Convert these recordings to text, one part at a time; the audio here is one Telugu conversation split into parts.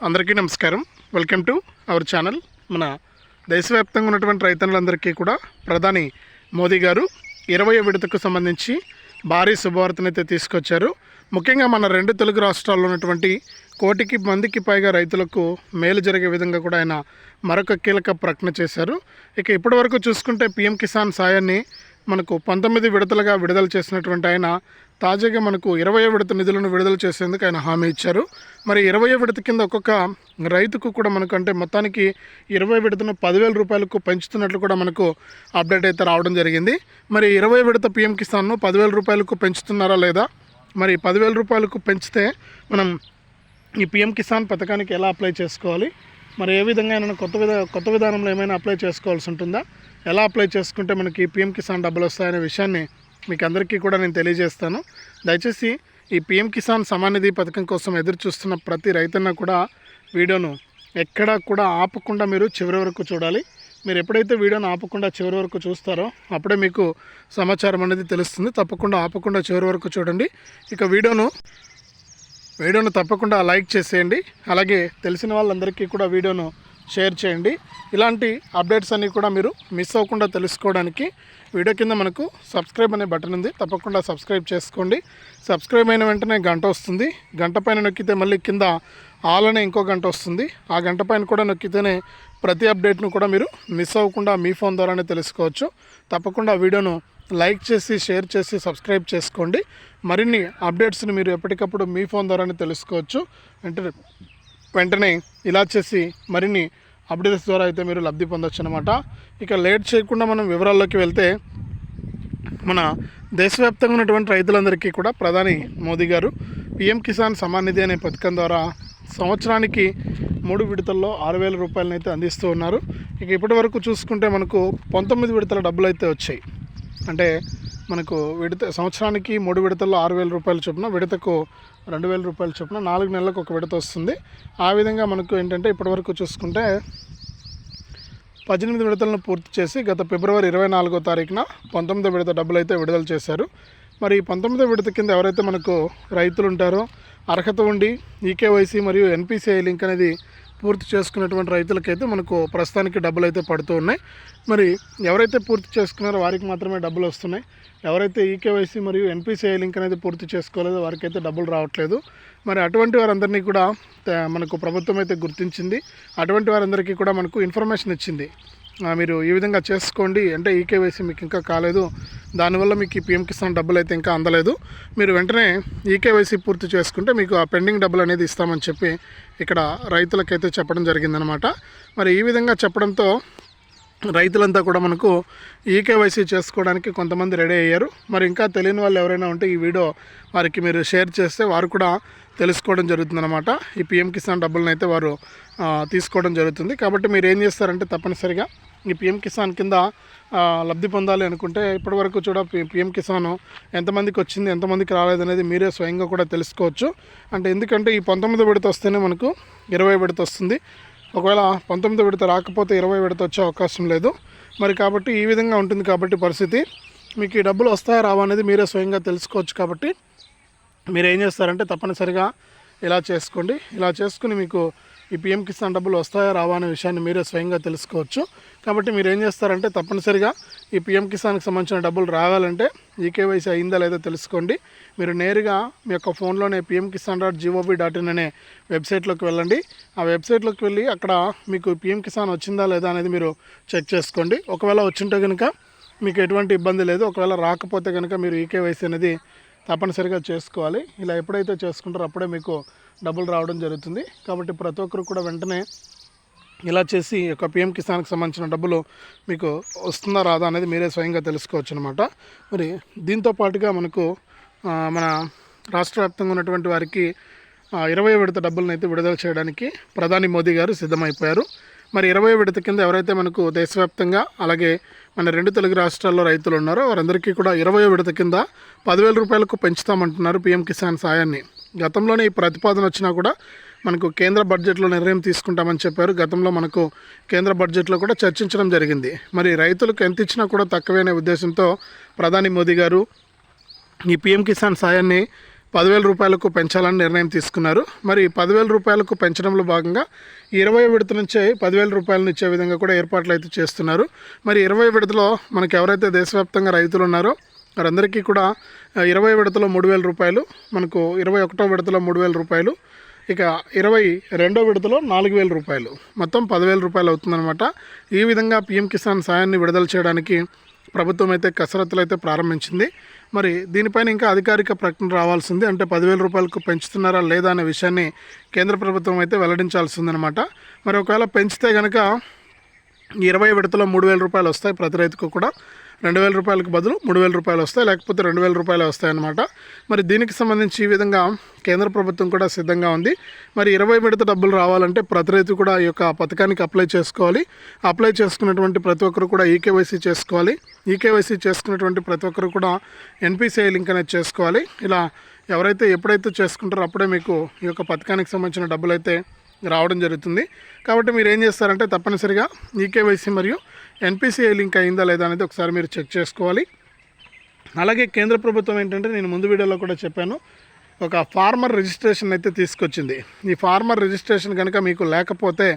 అందరికీ నమస్కారం. Welcome to our channel. మన దేశవ్యాప్తంగా ఉన్నటువంటి రైతన్నులందరికీ కూడా ప్రధాని మోదీ గారు 20వ విడతకు సంబంధించి భారీ శుభవార్తనైతే తీసుకొచ్చారు. ముఖ్యంగా మన రెండు తెలుగు రాష్ట్రాల్లో ఉన్నటువంటి 1 కోటి మందికి పైగా రైతులకు మేలు జరిగే విధంగా కూడా ఆయన మరొక కీలక ప్రకటన చేశారు. ఇక ఇప్పటివరకు చూసుకుంటే పీఎం కిసాన్ సాయాన్ని మనకు 19 విడతలుగా విడుదల చేసినటువంటి ఆయన తాజాగా మనకు 20వ విడత నిధులను విడుదల చేసేందుకు ఆయన హామీ ఇచ్చారు. మరి 20వ విడత కింద ఒక్కొక్క రైతుకు కూడా మనకు అంటే మొత్తానికి 20వ విడతను 10,000 రూపాయలకు పెంచుతున్నట్లు కూడా మనకు అప్డేట్ అయితే రావడం జరిగింది. మరి 20వ విడత పీఎం కిసాన్ను 10,000 రూపాయలకు పెంచుతున్నారా లేదా, మరి 10,000 రూపాయలకు పెంచితే మనం ఈ పీఎం కిసాన్ పథకానికి ఎలా అప్లై చేసుకోవాలి, మరి ఏ విధంగా ఏమైనా కొత్త విధానంలో ఏమైనా అప్లై చేసుకోవాల్సి ఉంటుందా, ఎలా అప్లై చేసుకుంటే మనకి పీఎం కిసాన్ డబ్బులు వస్తాయనే విషయాన్ని మీకు అందరికీ కూడా నేను తెలియజేస్తాను. దయచేసి ఈ పీఎం కిసాన్ సమాన్ నిధి పథకం కోసం ఎదురు చూస్తున్న ప్రతి రైతన్న కూడా వీడియోను ఎక్కడా కూడా ఆపకుండా మీరు చివరి వరకు చూడాలి. మీరు ఎప్పుడైతే వీడియోను ఆపకుండా చివరి వరకు చూస్తారో అప్పుడే మీకు సమాచారం అనేది తెలుస్తుంది. తప్పకుండా ఆపకుండా చివరి వరకు చూడండి. ఇక వీడియోను తప్పకుండా లైక్ చేసేయండి. అలాగే తెలిసిన వాళ్ళందరికీ కూడా వీడియోను షేర్ చేయండి. ఇలాంటి అప్డేట్స్ అన్నీ కూడా మీరు మిస్ అవ్వకుండా తెలుసుకోవడానికి వీడియో కింద మనకు సబ్స్క్రైబ్ అనే బటన్ ఉంది. తప్పకుండా సబ్స్క్రైబ్ చేసుకోండి. సబ్స్క్రైబ్ అయిన వెంటనే గంట వస్తుంది. గంట పైన నొక్కితే మళ్ళీ కింద ఆల్ అనే ఇంకో గంట వస్తుంది. ఆ గంట పైన కూడా నొక్కితేనే ప్రతి అప్డేట్ను కూడా మీరు మిస్ అవ్వకుండా మీ ఫోన్ ద్వారానే తెలుసుకోవచ్చు. తప్పకుండా వీడియోను లైక్ చేసి షేర్ చేసి సబ్స్క్రైబ్ చేసుకోండి. మరిన్ని అప్డేట్స్ని మీరు ఎప్పటికప్పుడు మీ ఫోన్ ద్వారానే తెలుసుకోవచ్చు. వెంటనే ఇలా చేసి మరిన్ని అప్డేట్స్ ద్వారా అయితే మీరు లబ్ధి పొందొచ్చు అనమాట. ఇక లేట్ చేయకుండా మనం వివరాల్లోకి వెళ్తే, మన దేశవ్యాప్తంగా ఉన్నటువంటి రైతులందరికీ కూడా ప్రధాని మోదీ గారు పీఎం కిసాన్ సమాన్ నిధి అనే పథకం ద్వారా సంవత్సరానికి 3 విడతల్లో 6,000 రూపాయలను అయితే అందిస్తూ ఉన్నారు. ఇక ఇప్పటి వరకు చూసుకుంటే మనకు 19 విడతల డబ్బులు అయితే వచ్చాయి. అంటే మనకు సంవత్సరానికి 3 విడతల్లో 6,000 రూపాయల చొప్పున, విడతకు 2,000 రూపాయల చొప్పున 4 నెలలకు ఒక విడత వస్తుంది. ఆ విధంగా మనకు ఏంటంటే ఇప్పటివరకు చూసుకుంటే 18 విడతలను పూర్తి చేసి గత ఫిబ్రవరి 24వ తారీఖున 19వ విడత డబ్బులు అయితే విడుదల చేశారు. మరి 19వ విడత కింద ఎవరైతే మనకు రైతులు ఉంటారో, అర్హత ఉండి ఈకేవైసీ మరియు ఎన్పిసిఐ లింక్ అనేది పూర్తి చేసుకున్నటువంటి రైతులకైతే మనకు ప్రస్తుతానికి డబ్బులు అయితే పడుతూ ఉన్నాయి. మరి ఎవరైతే పూర్తి చేసుకున్నారో వారికి మాత్రమే డబ్బులు వస్తున్నాయి. ఎవరైతే ఈకేవైసీ మరియు ఎన్పిసిఐ లింక్ అనేది పూర్తి చేసుకోలేదో వారికైతే డబ్బులు రావట్లేదు. మరి అటువంటి వారందరినీ కూడా మనకు ప్రభుత్వం అయితే గుర్తించింది. అటువంటి వారందరికీ కూడా మనకు ఇన్ఫర్మేషన్ ఇచ్చింది. మీరు ఈ విధంగా చేసుకోండి, అంటే ఈకేవైసీ మీకు ఇంకా కాలేదు, దానివల్ల మీకు ఈ పీఎం కిసాన్ డబ్బులు అయితే ఇంకా అందలేదు, మీరు వెంటనే ఈకేవైసీ పూర్తి చేసుకుంటే మీకు ఆ పెండింగ్ డబ్బులు అనేది ఇస్తామని చెప్పి ఇక్కడ రైతులకైతే చెప్పడం జరిగిందనమాట. మరి ఈ విధంగా చెప్పడంతో రైతులంతా కూడా మనకు ఈకేవైసీ చేసుకోవడానికి కొంతమంది రెడీ అయ్యారు. మరి ఇంకా తెలియని వాళ్ళు ఎవరైనా ఉంటే ఈ వీడియో వారికి మీరు షేర్ చేస్తే వారు కూడా తెలుసుకోవడం జరుగుతుందన్నమాట. ఈ పీఎం కిసాన్ డబ్బులను అయితే వారు తీసుకోవడం జరుగుతుంది. కాబట్టి మీరు ఏం చేస్తారంటే తప్పనిసరిగా ఈ పీఎం కిసాన్ కింద లబ్ధి పొందాలి అనుకుంటే ఇప్పటివరకు పీఎం కిసాన్ ఎంతమందికి వచ్చింది, ఎంతమందికి రాలేదనేది మీరే స్వయంగా కూడా తెలుసుకోవచ్చు. అంటే ఎందుకంటే ఈ 19వ విడత వస్తేనే మనకు 20వ విడత వస్తుంది. ఒకవేళ 19వ విడత రాకపోతే 20వ విడత వచ్చే అవకాశం లేదు. మరి కాబట్టి ఈ విధంగా ఉంటుంది కాబట్టి పరిస్థితి, మీకు ఈ డబ్బులు వస్తాయా రావా అనేది మీరే స్వయంగా తెలుసుకోవచ్చు. కాబట్టి మీరు ఏం చేస్తారంటే తప్పనిసరిగా ఇలా చేసుకోండి. ఇలా చేసుకుని మీకు ఈ పీఎం కిసాన్ డబ్బులు వస్తాయా రావా అనే విషయాన్ని మీరే స్వయంగా తెలుసుకోవచ్చు. కాబట్టి మీరు ఏం చేస్తారంటే తప్పనిసరిగా ఈ పీఎం కిసాన్కి సంబంధించిన డబ్బులు రావాలంటే ఈకేవైసీ అయిందా లేదో తెలుసుకోండి. మీరు నేరుగా మీ యొక్క ఫోన్లోనే pmkisan.gov.in అనే వెబ్సైట్లోకి వెళ్ళండి. ఆ వెబ్సైట్లోకి వెళ్ళి అక్కడ మీకు పీఎం కిసాన్ వచ్చిందా లేదా అనేది మీరు చెక్ చేసుకోండి. ఒకవేళ వచ్చింటే కనుక మీకు ఎటువంటి ఇబ్బంది లేదు. ఒకవేళ రాకపోతే కనుక మీరు ఈకేవైసీ అనేది తప్పనిసరిగా చేసుకోవాలి. ఇలా ఎప్పుడైతే చేసుకుంటారో అప్పుడే మీకు డబ్బులు రావడం జరుగుతుంది. కాబట్టి ప్రతి ఒక్కరు కూడా వెంటనే ఇలా చేసి ఒక పీఎం కిసాన్కి సంబంధించిన డబ్బులు మీకు వస్తుందా రాదా అనేది మీరే స్వయంగా తెలుసుకోవచ్చు అనమాట. మరి దీంతో పాటుగా మనకు మన రాష్ట్ర వ్యాప్తంగా ఉన్నటువంటి వారికి 20వ విడత డబ్బులను అయితే విడుదల చేయడానికి ప్రధాని మోదీ గారు సిద్ధమైపోయారు. మరి 20వ విడత కింద ఎవరైతే మనకు దేశవ్యాప్తంగా అలాగే మన రెండు తెలుగు రాష్ట్రాల్లో రైతులు ఉన్నారో వారందరికీ కూడా 20వ విడత కింద 10,000 రూపాయలకు పెంచుతామంటున్నారు పీఎం కిసాన్ సాయాన్ని. గతంలోనే ఈ ప్రతిపాదన వచ్చినా కూడా మనకు కేంద్ర బడ్జెట్లో నిర్ణయం తీసుకుంటామని చెప్పారు. గతంలో మనకు కేంద్ర బడ్జెట్లో కూడా చర్చించడం జరిగింది. మరి రైతులకు ఎంత ఇచ్చినా కూడా తక్కువనే ఉద్దేశంతో ప్రధాని మోదీ గారు ఈ పీఎం కిసాన్ సాయాన్ని 10,000 రూపాయలకు పెంచాలని నిర్ణయం తీసుకున్నారు. మరి 10,000 రూపాయలకు పెంచడంలో భాగంగా 20 విడత నుంచే 10,000 రూపాయలను ఇచ్చే విధంగా కూడా ఏర్పాట్లు అయితే చేస్తున్నారు. మరి 20 విడతలో మనకు ఎవరైతే దేశవ్యాప్తంగా రైతులు ఉన్నారో వారందరికీ కూడా 20 విడతలో 3,000 రూపాయలు, మనకు 21వ విడతలో 3,000 రూపాయలు, ఇక 22వ విడతలో 4,000 రూపాయలు, మొత్తం 10,000 రూపాయలు అవుతుందన్నమాట. ఈ విధంగా పీఎం కిసాన్ సాయాన్ని విడుదల చేయడానికి ప్రభుత్వం అయితే కసరత్తులు అయితే ప్రారంభించింది. మరి దీనిపైన ఇంకా అధికారిక ప్రకటన రావాల్సింది, అంటే 10,000 రూపాయలకు పెంచుతున్నారా లేదా అనే విషయాన్ని కేంద్ర ప్రభుత్వం అయితే వెల్లడించాల్సిందనమాట. మరి ఒకవేళ పెంచితే కనుక 20 విడతలో 3,000 రూపాయలు వస్తాయి ప్రతి రైతుకు కూడా. 2,000 రూపాయలకు బదులు 3,000 రూపాయలు వస్తాయి, లేకపోతే 2,000 రూపాయలు వస్తాయన్నమాట. మరి దీనికి సంబంధించి ఈ విధంగా కేంద్ర ప్రభుత్వం కూడా సిద్ధంగా ఉంది. మరి 20 విడత డబ్బులు రావాలంటే ప్రతి రైతు కూడా ఈ యొక్క పథకానికి అప్లై చేసుకోవాలి. అప్లై చేసుకున్నటువంటి ప్రతి ఒక్కరు కూడా ఈకేవైసీ చేసుకోవాలి. ఈకేవైసీ చేసుకున్నటువంటి ప్రతి ఒక్కరు కూడా ఎన్పిసిఐ లింక్ అనేది చేసుకోవాలి. ఇలా ఎవరైతే ఎప్పుడైతే చేసుకుంటారో అప్పుడే మీకు ఈ యొక్క పథకానికి సంబంధించిన డబ్బులు అయితే రావడం జరుగుతుంది. కాబట్టి మీరు ఏం చేస్తారంటే తప్పనిసరిగా ఈకేవైసీ మరియు ఎన్పిసిఐ లింక్ అయిందా లేదా అనేది ఒకసారి మీరు చెక్ చేసుకోవాలి. అలాగే కేంద్ర ప్రభుత్వం ఏంటంటే, నేను ముందు వీడియోలో కూడా చెప్పాను, ఒక ఫార్మర్ రిజిస్ట్రేషన్ అయితే తీసుకొచ్చింది. ఈ ఫార్మర్ రిజిస్ట్రేషన్ కనుక మీకు లేకపోతే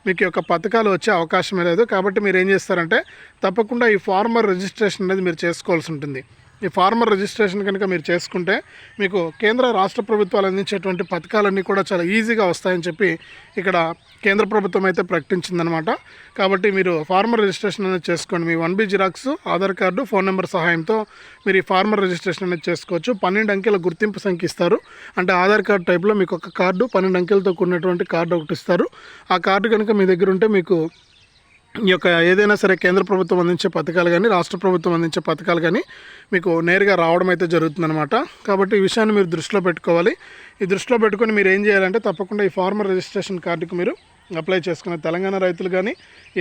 మీకు యొక్క పథకాలు వచ్చే అవకాశమే లేదు. కాబట్టి మీరు ఏం చేస్తారంటే తప్పకుండా ఈ ఫార్మర్ రిజిస్ట్రేషన్ అనేది మీరు చేసుకోవాల్సి ఉంటుంది. ఈ ఫార్మర్ రిజిస్ట్రేషన్ కనుక మీరు చేసుకుంటే మీకు కేంద్ర రాష్ట్ర ప్రభుత్వాలు అందించేటువంటి పథకాలన్నీ కూడా చాలా ఈజీగా వస్తాయని చెప్పి ఇక్కడ కేంద్ర ప్రభుత్వం అయితే ప్రకటించిందనమాట. కాబట్టి మీరు ఫార్మర్ రిజిస్ట్రేషన్ అనేది చేసుకోండి. మీ 1B xerox, Aadhaar card, phone number సహాయంతో మీరు ఈ ఫార్మర్ రిజిస్ట్రేషన్ అనేది చేసుకోవచ్చు. 12 అంకెల గుర్తింపు సంఖ్య ఇస్తారు. అంటే ఆధార్ కార్డు టైప్లో మీకు ఒక కార్డు 12 అంకెలతో కూడినటువంటి కార్డు ఒకటి ఇస్తారు. ఆ కార్డు కనుక మీ దగ్గర ఉంటే మీకు ఈ యొక్క ఏదైనా సరే కేంద్ర ప్రభుత్వం అందించే పథకాలు కానీ రాష్ట్ర ప్రభుత్వం అందించే పథకాలు కానీ మీకు నేరుగా రావడం అయితే జరుగుతుందన్నమాట. కాబట్టి ఈ విషయాన్ని మీరు దృష్టిలో పెట్టుకోవాలి. ఈ దృష్టిలో పెట్టుకొని మీరు ఏం చేయాలంటే తప్పకుండా ఈ ఫార్మర్ రిజిస్ట్రేషన్ కార్డుకు మీరు అప్లై చేసుకునే తెలంగాణ రైతులు కానీ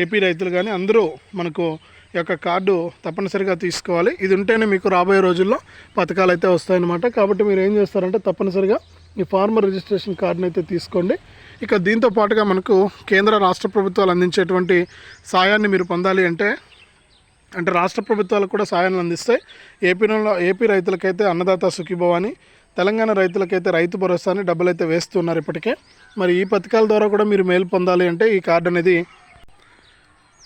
ఏపీ రైతులు కానీ అందరూ మనకు ఈ యొక్క కార్డు తప్పనిసరిగా తీసుకోవాలి. ఇది ఉంటేనే మీకు రాబోయే రోజుల్లో పథకాలు అయితే వస్తాయన్నమాట. కాబట్టి మీరు ఏం చేస్తారంటే తప్పనిసరిగా ఈ ఫార్మర్ రిజిస్ట్రేషన్ కార్డుని అయితే తీసుకోండి. ఇక దీంతో పాటుగా మనకు కేంద్ర రాష్ట్ర ప్రభుత్వాలు అందించేటువంటి సాయాన్ని మీరు పొందాలి అంటే రాష్ట్ర ప్రభుత్వాలు కూడా సాయాన్ని అందిస్తాయి. ఏపీ రైతులకైతే అన్నదాత సుఖీభవ అని, తెలంగాణ రైతులకైతే రైతు భరోసా అని డబ్బులు అయితే వేస్తున్నారు ఇప్పటికే. మరి ఈ పథకాల ద్వారా కూడా మీరు మేలు పొందాలి అంటే ఈ కార్డు అనేది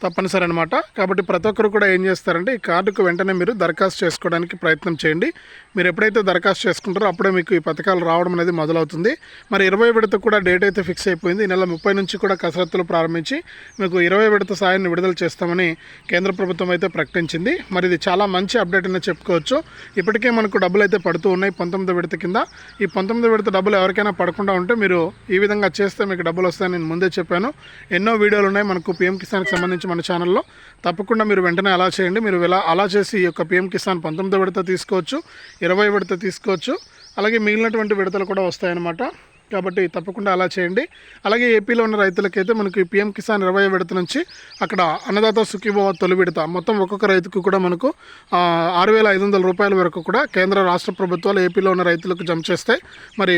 తప్పనిసరి అనమాట. కాబట్టి ప్రతి ఒక్కరు కూడా ఏం చేస్తారంటే ఈ కార్డుకు వెంటనే మీరు దరఖాస్తు చేసుకోవడానికి ప్రయత్నం చేయండి. మీరు ఎప్పుడైతే దరఖాస్తు చేసుకుంటారో అప్పుడే మీకు ఈ పథకాలు రావడం అనేది మొదలవుతుంది. మరి 20 విడత కూడా డేట్ అయితే ఫిక్స్ అయిపోయింది. ఈ నెల 30 నుంచి కూడా కసరత్తులు ప్రారంభించి మీకు 20 విడత సాయాన్ని విడుదల చేస్తామని కేంద్ర ప్రభుత్వం అయితే ప్రకటించింది. మరి ఇది చాలా మంచి అప్డేట్ అని చెప్పుకోవచ్చు. ఇప్పటికే మనకు డబ్బులు అయితే పడుతూ ఉన్నాయి 19 విడత కింద. ఈ 19 విడత డబ్బులు ఎవరికైనా పడకుండా ఉంటే మీరు ఈ విధంగా చేస్తే మీకు డబ్బులు వస్తాయని నేను ముందే చెప్పాను. ఎన్నో వీడియోలు ఉన్నాయి మనకు పీఎం కిసాన్కి సంబంధించి మన ఛానల్లో. తప్పకుండా మీరు వెంటనే అలా చేయండి. మీరు అలా చేసి ఈ యొక్క పీఎం కిసాన్ 19 విడత తీసుకోవచ్చు, 20 విడత తీసుకోవచ్చు, అలాగే మిగిలినటువంటి విడతలు కూడా వస్తాయన్నమాట. కాబట్టి తప్పకుండా అలా చేయండి. అలాగే ఏపీలో ఉన్న రైతులకైతే మనకు పీఎం కిసాన్ 20 విడత నుంచి అక్కడ అన్నదాత సుఖీభవ తొలి విడత మొత్తం ఒక్కొక్క రైతుకు కూడా మనకు 6,500 రూపాయల వరకు కూడా కేంద్ర రాష్ట్ర ప్రభుత్వాలు ఏపీలో ఉన్న రైతులకు జమ చేస్తాయి. మరి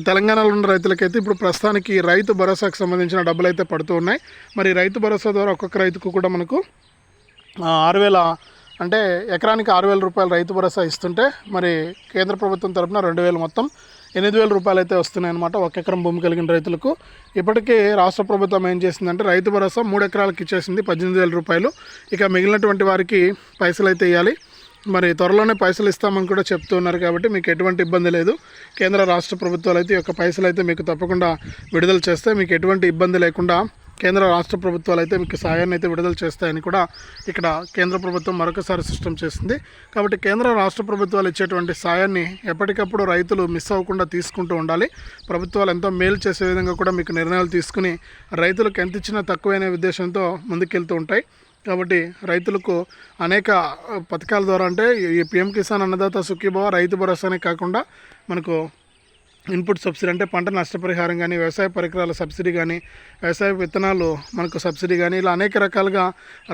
తెలంగాణలో ఉన్న రైతులకైతే ఇప్పుడు ప్రస్తుతానికి రైతు భరోసాకు సంబంధించిన డబ్బులు అయితే పడుతూ ఉన్నాయి. మరి రైతు భరోసా ద్వారా ఒక్కొక్క రైతుకు కూడా మనకు 6,000 అంటే ఎకరానికి 6,000 రూపాయలు రైతు భరోసా ఇస్తుంటే మరి కేంద్ర ప్రభుత్వం తరఫున 2,000 మొత్తం 8,000 రూపాయలు అయితే వస్తున్నాయి అన్నమాట 1 ఎకరం భూమి కలిగిన రైతులకు. ఇప్పటికే రాష్ట్ర ప్రభుత్వం ఏం చేసిందంటే రైతు భరోసా 3 ఎకరాలకు ఇచ్చేసింది 18,000 రూపాయలు. ఇక మిగిలినటువంటి వారికి పైసలు అయితే ఇవ్వాలి. మరి త్వరలోనే పైసలు ఇస్తామని కూడా చెప్తున్నారు. కాబట్టి మీకు ఎటువంటి ఇబ్బంది లేదు. కేంద్ర రాష్ట్ర ప్రభుత్వాలు అయితే ఈ యొక్క పైసలు అయితే మీకు తప్పకుండా విడుదల చేస్తే మీకు ఎటువంటి ఇబ్బంది లేకుండా కేంద్ర రాష్ట్ర ప్రభుత్వాలు అయితే మీకు సాయాన్ని అయితే విడుదల చేస్తాయని కూడా ఇక్కడ కేంద్ర ప్రభుత్వం మరొకసారి స్పష్టం చేసింది. కాబట్టి కేంద్ర రాష్ట్ర ప్రభుత్వాలు ఇచ్చేటువంటి సాయాన్ని ఎప్పటికప్పుడు రైతులు మిస్ అవ్వకుండా తీసుకుంటూ ఉండాలి. ప్రభుత్వాలు ఎంతో మేలు చేసే విధంగా కూడా మీకు నిర్ణయాలు తీసుకుని రైతులకు ఎంత ఇచ్చినా తక్కువైన ఉద్దేశంతో ముందుకెళ్తూ ఉంటాయి. కాబట్టి రైతులకు అనేక పథకాల ద్వారా అంటే ఈ పీఎం కిసాన్ అన్నదాత సుఖీభవ రైతు భరోసానే కాకుండా మనకు ఇన్పుట్ సబ్సిడీ అంటే పంట నష్టపరిహారం కానీ, వ్యవసాయ పరికరాల సబ్సిడీ కానీ, వ్యవసాయ విత్తనాలు మనకు సబ్సిడీ కానీ, ఇలా అనేక రకాలుగా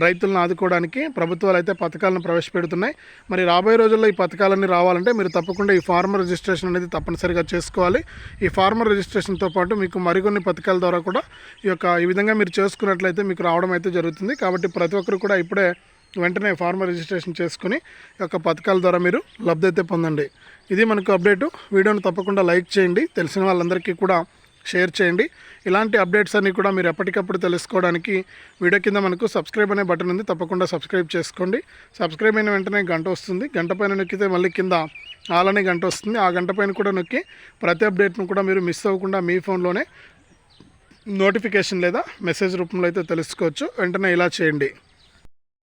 రైతులను ఆదుకోవడానికి ప్రభుత్వాలు అయితే పథకాలను ప్రవేశపెడుతున్నాయి. మరి రాబోయే రోజుల్లో ఈ పథకాలన్నీ రావాలంటే మీరు తప్పకుండా ఈ ఫార్మర్ రిజిస్ట్రేషన్ అనేది తప్పనిసరిగా చేసుకోవాలి. ఈ ఫార్మర్ రిజిస్ట్రేషన్తో పాటు మీకు మరికొన్ని పథకాల ద్వారా కూడా ఈ విధంగా మీరు చేసుకున్నట్లయితే మీకు రావడం అయితే జరుగుతుంది. కాబట్టి ప్రతి ఒక్కరు కూడా ఇప్పుడే వెంటనే ఫార్మర్ రిజిస్ట్రేషన్ చేసుకుని ఈ యొక్క పథకాల ద్వారా మీరు లబ్ధి అయితే పొందండి. ఇది మనకు అప్డేటు. వీడియోను తప్పకుండా లైక్ చేయండి, తెలిసిన వాళ్ళందరికీ కూడా షేర్ చేయండి. ఇలాంటి అప్డేట్స్ అన్నీ కూడా మీరు ఎప్పటికప్పుడు తెలుసుకోవడానికి వీడియో కింద మనకు సబ్స్క్రైబ్ అనే బటన్ ఉంది, తప్పకుండా సబ్స్క్రైబ్ చేసుకోండి. సబ్స్క్రైబ్ అయిన వెంటనే గంట వస్తుంది, గంట పైన నొక్కితే మళ్ళీ కింద ఆల్ అనే గంట వస్తుంది. ఆ గంట పైన కూడా నొక్కి ప్రతి అప్డేట్ను కూడా మీరు మిస్ అవ్వకుండా మీ ఫోన్లోనే నోటిఫికేషన్ లేదా మెసేజ్ రూపంలో అయితే తెలుసుకోవచ్చు. వెంటనే ఇలా చేయండి.